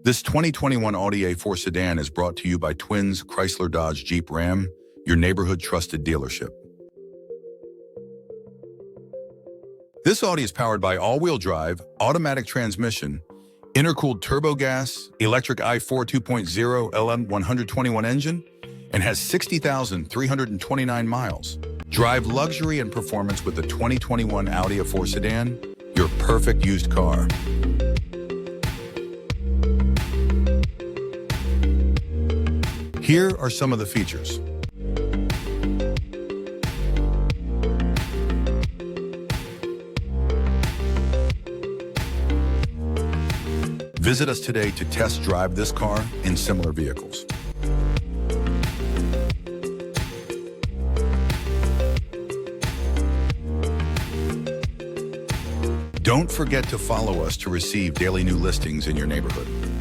This 2021 Audi A4 Sedan is brought to you by Twins Chrysler Dodge Jeep Ram, your neighborhood trusted dealership. This Audi is powered by all-wheel drive, automatic transmission, intercooled turbo gas, electric i4 2.0 LM121 engine, and has 60,329 miles. Drive luxury and performance with the 2021 Audi A4 Sedan, your perfect used car. Here are some of the features. Visit us today to test drive this car in similar vehicles. Don't forget to follow us to receive daily new listings in your neighborhood.